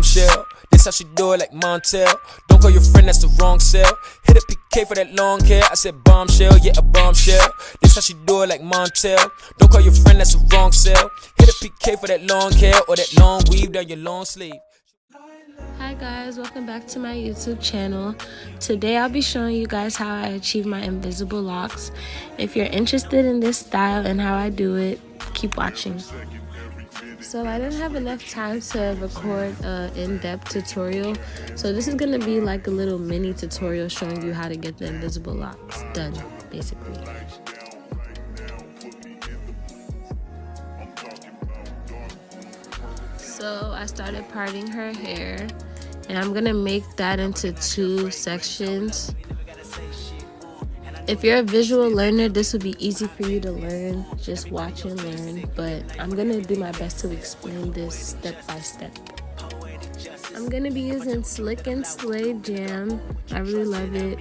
bombshell. This how she do it like Montel. Don't call your friend, that's the wrong cell. Hit a PK for that long hair. I said bombshell, yeah, a bombshell. This how she do it like Montel. Don't call your friend, that's the wrong cell. Hit a PK for that long hair or that long weave down your long sleeve. Hi guys, welcome back to my YouTube channel. Today I'll be showing you guys how I achieve my invisible locks. If you're interested in this style and how I do it, keep watching. So I didn't have enough time to record an in-depth tutorial, so this is going to be like a little mini tutorial showing you how to get the invisible locks done, basically. So I started parting her hair, and I'm gonna make that into 2 sections. If you're a visual learner, this will be easy for you to learn. Just watch and learn, but I'm gonna do my best to explain this step by step. I'm gonna be using Slick and Slay Jam. I really love it.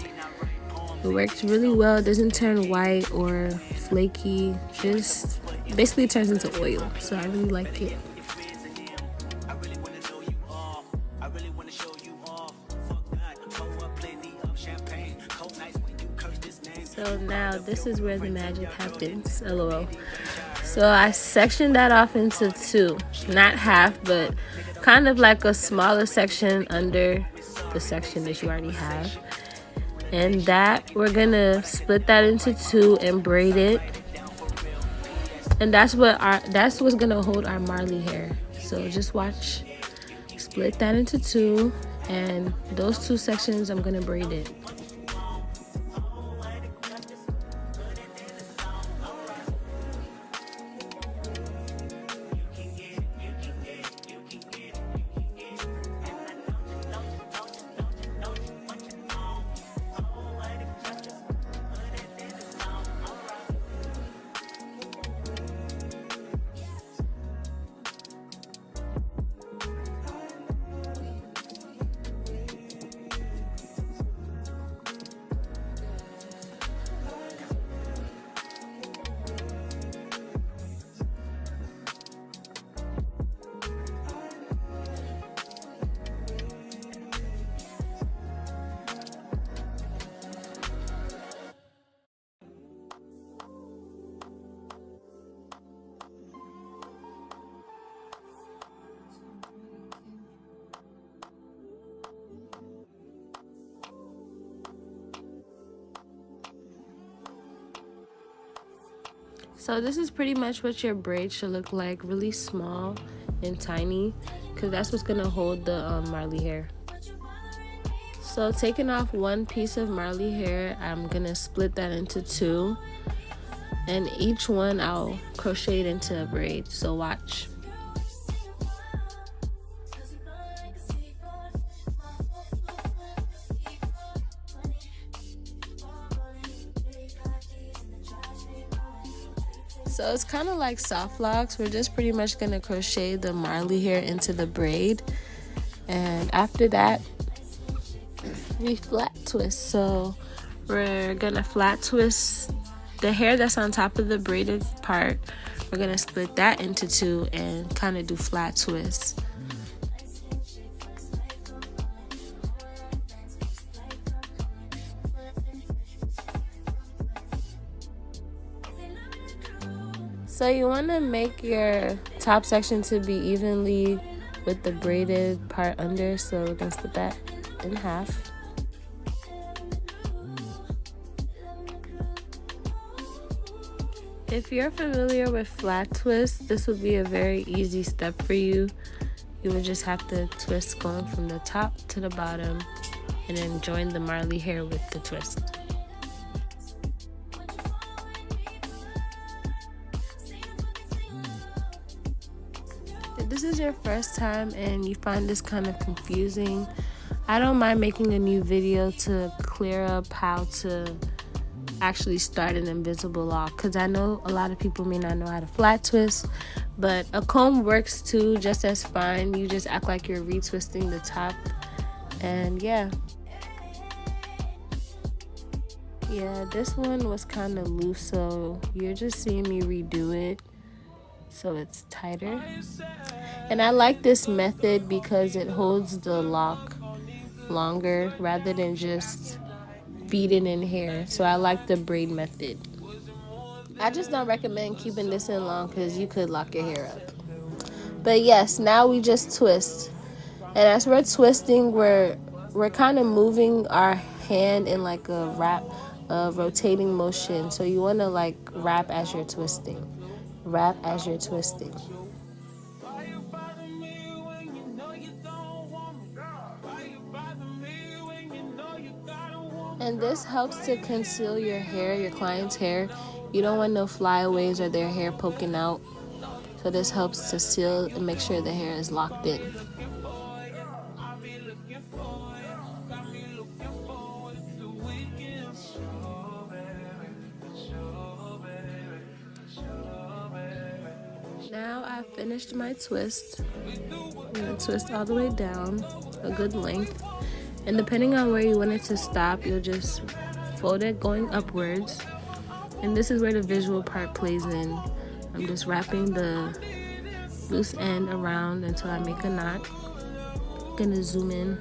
It works really well. It doesn't turn white or flaky. Just basically turns into oil, so I really like it. So now this is where the magic happens, lol. So I sectioned that off into 2, not half, but kind of like a smaller section under the section that you already have. And that, we're gonna split that into 2 and braid it. And that's what's gonna hold our Marley hair. So just watch, split that into 2, and those 2 sections I'm gonna braid it. So this is pretty much what your braid should look like, really small and tiny, because that's what's gonna hold the Marley hair. So taking off 1 piece of Marley hair, I'm gonna split that into 2, and each one I'll crochet it into a braid, so watch. So it's kind of like soft locks. We're just pretty much going to crochet the Marley hair into the braid. And after that, we flat twist. So we're going to flat twist the hair that's on top of the braided part. We're going to split that into 2 and kind of do flat twists. So you want to make your top section to be evenly with the braided part under, so we're going to split that in half. If you're familiar with flat twists, this would be a very easy step for you. You would just have to twist going from the top to the bottom and then join the Marley hair with the twist. If this is your first time and you find this kind of confusing, I don't mind making a new video to clear up how to actually start an invisible lock, because I know a lot of people may not know how to flat twist, but a comb works too, just as fine. You just act like you're retwisting the top, and yeah, this one was kind of loose, so you're just seeing me redo it. so it's tighter. And I like this method because it holds the lock longer rather than just beating in hair. So I like the braid method. I just don't recommend keeping this in long because you could lock your hair up. But yes, now we just twist. And as we're twisting, we're kind of moving our hand in like a rotating motion. So you want to like wrap as you're twisting. Wrap as you're twisting. And this helps to conceal your hair, your client's hair. You don't want no flyaways or their hair poking out. So this helps to seal and make sure the hair is locked in. Now I finished my twist. I'm gonna twist all the way down, a good length. And depending on where you want it to stop, you'll just fold it going upwards. And this is where the visual part plays in. I'm just wrapping the loose end around until I make a knot. I'm gonna zoom in.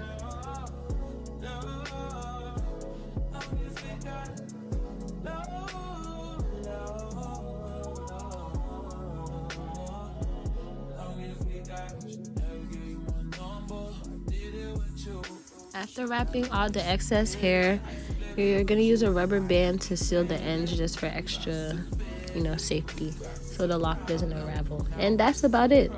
After wrapping all the excess hair, you're gonna use a rubber band to seal the ends just for extra, safety, so the lock doesn't unravel. And that's about it.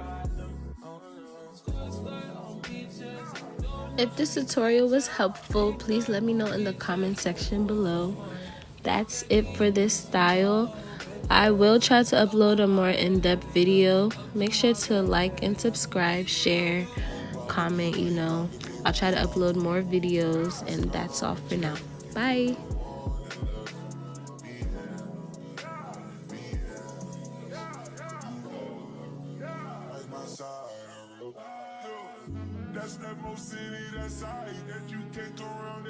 If this tutorial was helpful, please let me know in the comment section below. That's it for this style. I will try to upload a more in-depth video. Make sure to like and subscribe, share, comment, I'll try to upload more videos, and that's all for now. Bye. That's that most city, that side that you can't go around it.